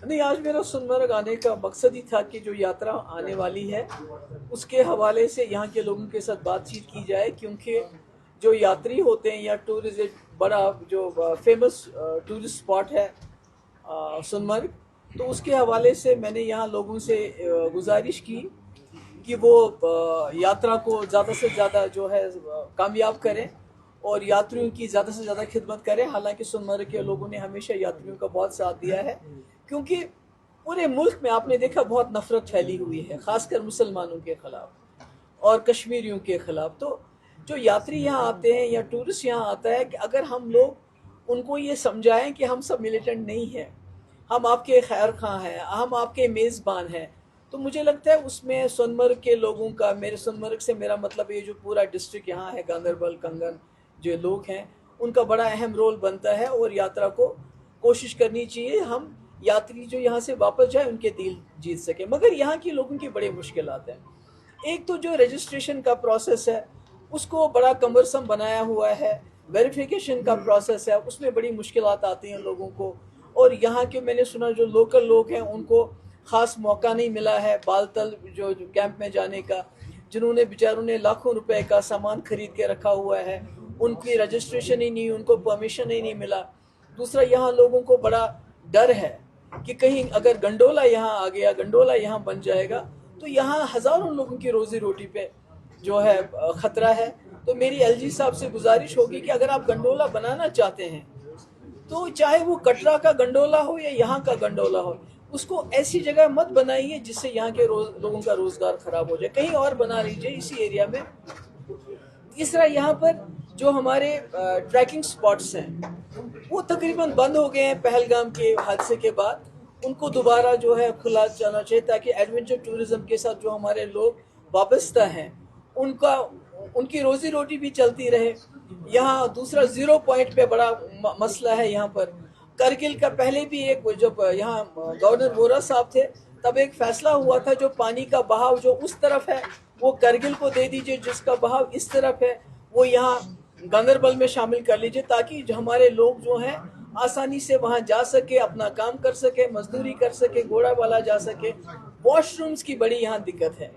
नहीं, आज मेरा सोनमर्ग आने का मकसद ही था कि जो यात्रा आने वाली है उसके हवाले से यहाँ के लोगों के साथ बातचीत की जाए, क्योंकि जो यात्री होते हैं या टूरिस्ट, एक बड़ा जो फेमस टूरिस्ट स्पॉट है सोनमर्ग, तो उसके हवाले से मैंने यहाँ लोगों से गुजारिश की कि वो यात्रा को ज़्यादा से ज़्यादा जो है कामयाब करें और यात्रियों की ज़्यादा से ज़्यादा खिदमत करें। हालांकि सोनमर्ग के लोगों ने हमेशा यात्रियों का बहुत साथ दिया है, क्योंकि पूरे मुल्क में आपने देखा बहुत नफरत फैली हुई है, ख़ासकर मुसलमानों के ख़िलाफ़ और कश्मीरियों के ख़िलाफ़। तो जो यात्री यहाँ आते हैं या टूरिस्ट यहाँ आता है, कि अगर हम लोग उनको ये समझाएं कि हम सब मिलिटेंट नहीं हैं, हम आपके खैर खां हैं, हम आपके मेज़बान हैं, तो मुझे लगता है उसमें सोनमर्ग के लोगों का, मेरे सोनमर्ग से मेरा मतलब ये जो पूरा डिस्ट्रिक्ट यहाँ है, गांदरबल, कंगन, जो लोग हैं उनका बड़ा अहम रोल बनता है। और यात्रा को कोशिश करनी चाहिए हम यात्री जो यहाँ से वापस जाए उनके दिल जीत सके। मगर यहाँ के लोगों की बड़ी मुश्किलात हैं। एक तो जो रजिस्ट्रेशन का प्रोसेस है उसको बड़ा कमरसम बनाया हुआ है, वेरिफिकेशन का प्रोसेस है उसमें बड़ी मुश्किलात आती हैं लोगों को। और यहाँ के मैंने सुना जो लोकल लोग हैं उनको ख़ास मौका नहीं मिला है बालतल जो कैंप में जाने का, जिन्होंने बेचारों ने लाखों रुपए का सामान खरीद के रखा हुआ है, उनकी रजिस्ट्रेशन ही नहीं, उनको परमिशन ही नहीं मिला। दूसरा, यहाँ लोगों को बड़ा डर है कि कहीं अगर गंडोला यहाँ आ गया, गंडोला यहाँ बन जाएगा, तो यहाँ हज़ारों लोगों की रोज़ी रोटी पे जो है ख़तरा है। तो मेरी एलजी साहब से गुजारिश होगी कि अगर आप गंडोला बनाना चाहते हैं तो चाहे वो कटरा का गंडोला हो या यहाँ का गंडोला हो, उसको ऐसी जगह मत बनाइए जिससे यहाँ के लोगों का रोजगार खराब हो जाए, कहीं और बना लीजिए इसी एरिया में। तीसरा, यहाँ पर जो हमारे ट्रैकिंग स्पॉट्स हैं वो तकरीबन बंद हो गए हैं पहलगाम के हादसे के बाद, उनको दोबारा जो है खुला जाना चाहिए ताकि एडवेंचर टूरिज्म के साथ जो हमारे लोग वाबस्ता हैं उनकी रोजी रोटी भी चलती रहे। यहाँ दूसरा, जीरो पॉइंट पे बड़ा मसला है यहाँ पर। करगिल का पहले भी एक, जब यहाँ गवर्नर वोरा साहब थे तब एक फैसला हुआ था जो पानी का बहाव जो उस तरफ है वो करगिल को दे दीजिए, जिसका बहाव इस तरफ है वो यहाँ गांदरबल में शामिल कर लीजिए, ताकि जो हमारे लोग जो हैं आसानी से वहाँ जा सके, अपना काम कर सके, मजदूरी कर सके, घोड़ा वाला जा सके। वॉशरूम्स की बड़ी यहाँ दिक्कत है,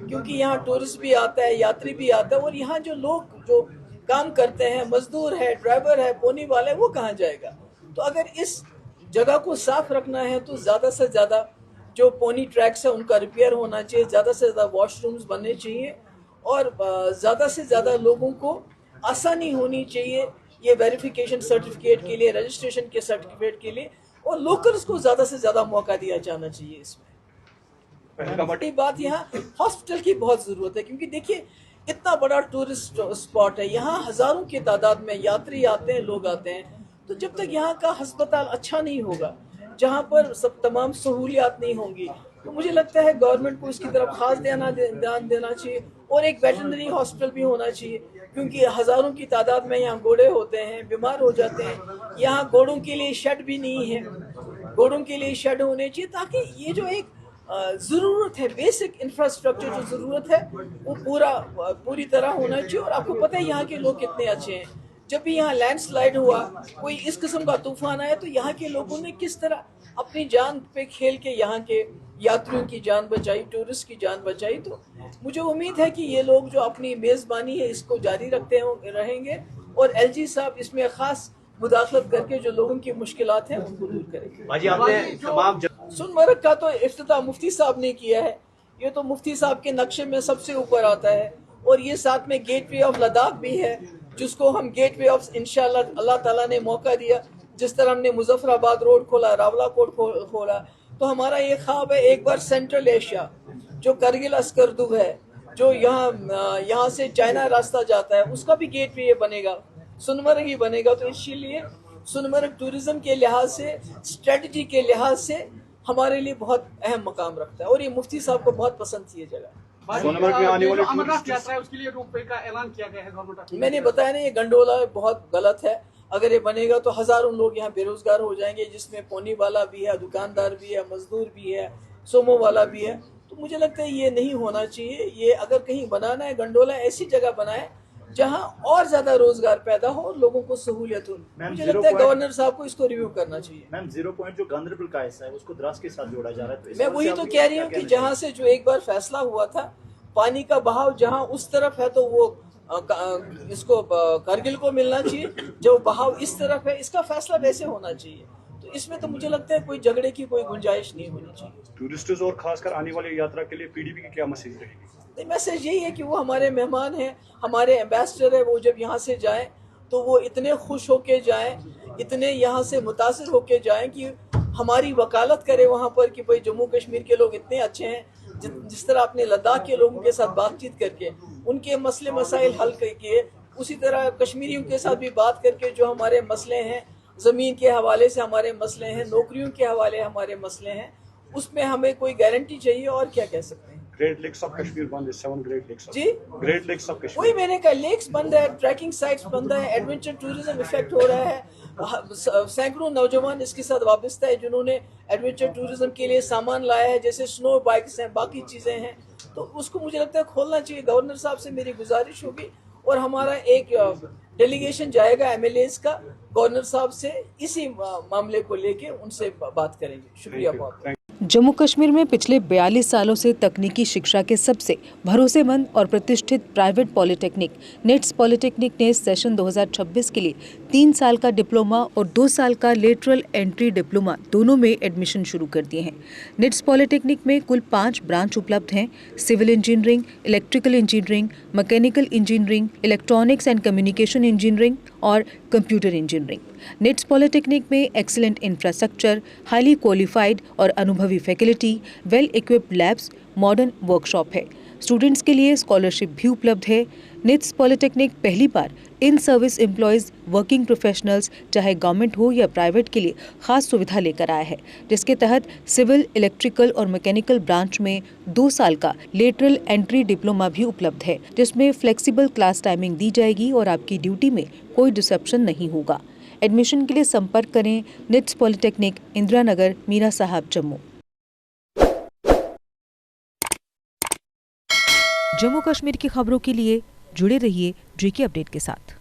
क्योंकि यहाँ टूरिस्ट भी आता है, यात्री भी आता है, और यहाँ जो लोग जो काम करते हैं, मजदूर है, ड्राइवर है, पोनी वाले, वो कहाँ जाएगा। तो अगर इस जगह को साफ रखना है तो ज़्यादा से ज़्यादा जो पोनी ट्रैक्स है उनका रिपेयर होना चाहिए, ज़्यादा से ज़्यादा वॉशरूम्स बनने चाहिए, और ज़्यादा से ज़्यादा लोगों को आसानी होनी चाहिए ये वेरिफिकेशन सर्टिफिकेट के लिए, रजिस्ट्रेशन के सर्टिफिकेट के लिए, और लोकल्स को ज़्यादा से ज़्यादा मौका दिया जाना चाहिए इसमें। बड़ी बात यहाँ हॉस्पिटल की बहुत ज़रूरत है, क्योंकि देखिए इतना बड़ा टूरिस्ट स्पॉट है, यहाँ हज़ारों की तादाद में यात्री आते हैं, लोग आते हैं। तो जब तक यहाँ का अस्पताल अच्छा नहीं होगा, जहाँ पर सब तमाम सहूलियात नहीं होंगी, तो मुझे लगता है गवर्नमेंट को इसकी तरफ खास ध्यान देना चाहिए। और एक वेटरनरी हॉस्पिटल भी होना चाहिए, क्योंकि हज़ारों की तादाद में यहाँ घोड़े होते हैं, बीमार हो जाते हैं। यहाँ घोड़ों के लिए शेड भी नहीं है, घोड़ों के लिए शेड होने चाहिए, ताकि ये जो एक ज़रूरत है, बेसिक इंफ्रास्ट्रक्चर जो ज़रूरत है वो पूरी तरह होना चाहिए। और आपको पता है यहाँ के लोग कितने अच्छे हैं। जब भी यहाँ लैंडस्लाइड हुआ, कोई इस किस्म का तूफान आया, तो यहाँ के लोगों ने किस तरह अपनी जान पे खेल के यहाँ के यात्रियों की जान बचाई, टूरिस्ट की जान बचाई। तो मुझे उम्मीद है कि ये लोग जो अपनी मेज़बानी है इसको जारी रहेंगे, और एलजी साहब इसमें ख़ास मुदाखलत करके जो लोगों की मुश्किलात हैं उनको दूर करेंगे। सोनमर्ग का तो इफ्तिताह मुफ्ती साहब ने किया है, ये तो मुफ्ती साहब के नक्शे में सबसे ऊपर आता है। और ये साथ में गेटवे ऑफ लद्दाख भी है, जिसको हम गेटवे ऑफ इंशाल्लाह अल्लाह ताला ने मौका दिया, जिस तरह हमने मुजफ्फराबाद रोड खोला, रावलाकोट खोला, तो हमारा ये ख्वाब है एक बार सेंट्रल एशिया जो करगिल अस्करदू है, जो यहाँ से चाइना रास्ता जाता है, उसका भी गेटवे ये बनेगा, सोनमर्ग ही बनेगा। तो इसीलिए सोनमर्ग टूरिज्म के लिहाज से, स्ट्रेटजी के लिहाज से हमारे लिए बहुत अहम मकाम रखता है, और ये मुफ्ती साहब को बहुत पसंद थी ये जगह। सोनमर्ग में आने वाले अमरनाथ यात्रा है उसके लिए रोपवे का ऐलान किया गया है गवर्नमेंट। मैंने बताया ना, ये गंडोला बहुत गलत है। अगर ये बनेगा तो हज़ारों लोग यहाँ बेरोजगार हो जाएंगे, जिसमें पोनी वाला भी है, दुकानदार भी है, मजदूर भी है, सोमो वाला भी है। तो मुझे लगता है ये नहीं होना चाहिए। ये अगर कहीं बनाना है गंडोला, ऐसी जगह बनाए जहां और ज्यादा रोजगार पैदा हो और लोगों को सहूलियत हो। मुझे लगता है गवर्नर साहब को इसको रिव्यू करना चाहिए। मैम 0 पॉइंट जो गांधरबल का हिस्सा है उसको द्रास के साथ जोड़ा जा रहा है, तो मैं वही तो कह रही हूँ कि जहां से जो एक बार फैसला हुआ था, पानी का बहाव जहां उस तरफ है तो वो इसको कारगिल को मिलना चाहिए, जब बहाव इस तरफ है इसका फैसला वैसे होना चाहिए। तो इसमें तो मुझे लगता है कोई झगड़े की कोई गुंजाइश नहीं होनी चाहिए। टूरिस्टों और खासकर आने वाली यात्रा के लिए पीडीपी की क्या मैसेज रहेगी? नहीं, मैसेज यही है कि वो हमारे मेहमान हैं, हमारे एम्बेसडर है, वो जब यहाँ से जाएं तो वो इतने खुश होके जाएं, इतने यहाँ से मुतासिर होके जाएं कि हमारी वकालत करे वहाँ पर कि भाई जम्मू कश्मीर के लोग इतने अच्छे हैं। जिस तरह आपने लद्दाख के लोगों के साथ बातचीत करके उनके मसले मसाइल हल करके, उसी तरह कश्मीरियों के साथ भी बात करके जो हमारे मसले हैं, ज़मीन के हवाले से हमारे मसले हैं, नौकरियों के हवाले हमारे मसले हैं, उसमें हमें कोई गारंटी चाहिए। और क्या कह सकते हैं। ग्रेट लेक्स ऑफ कश्मीर बंद है, 7 ग्रेट लेक्स जी, ग्रेट लेक्स ऑफ कश्मीर। वही मैंने कहा, लेक्स बंद है, ट्रैकिंग साइट्स बंद है, एडवेंचर टूरिज्म इफेक्ट हो रहा है। सैकड़ों नौजवान इसके साथ वाबस्ता है जिन्होंने एडवेंचर टूरिज्म के लिए सामान लाया है, जैसे स्नो बाइक्स हैं, बाकी चीज़ें हैं। तो उसको मुझे लगता है खोलना चाहिए। गवर्नर साहब से मेरी गुजारिश होगी और हमारा एक डेलीगेशन जाएगा MLAs का गवर्नर साहब से, इसी मामले को लेके उनसे बात करेंगे। शुक्रिया बहुत। जम्मू कश्मीर में पिछले 42 सालों से तकनीकी शिक्षा के सबसे भरोसेमंद और प्रतिष्ठित प्राइवेट पॉलिटेक्निक निट्स पॉलिटेक्निक ने सेशन 2026 के लिए 3 साल का डिप्लोमा और 2 साल का लेटरल एंट्री डिप्लोमा दोनों में एडमिशन शुरू कर दिए हैं। निट्स पॉलिटेक्निक में कुल 5 ब्रांच उपलब्ध हैं: civil engineering, electrical engineering, mechanical engineering, electronics and communication engineering और कंप्यूटर इंजीनियरिंग। निट्स पॉलिटेक्निक में एक्सीलेंट इंफ्रास्ट्रक्चर, हाईली क्वालिफाइड और अनुभवी faculty, well equipped labs, modern workshop है। स्टूडेंट्स के लिए स्कॉलरशिप भी उपलब्ध है। निट्स पॉलिटेक्निक पहली बार in service employees, working professionals, चाहे गवर्नमेंट हो या प्राइवेट, के लिए खास सुविधा लेकर आया है, जिसके तहत सिविल, इलेक्ट्रिकल और मैकेनिकल ब्रांच में 2 साल का लेटरल एंट्री डिप्लोमा भी उपलब्ध है, जिसमें फ्लेक्सिबल क्लास टाइमिंग दी जाएगी और आपकी ड्यूटी में कोई डिसरप्शन नहीं होगा। एडमिशन के लिए संपर्क करें निट्स पॉलिटेक्निक, इंदिरा नगर, मीरा साहब, जम्मू। जम्मू कश्मीर की खबरों के लिए जुड़े रहिए JK अपडेट के साथ।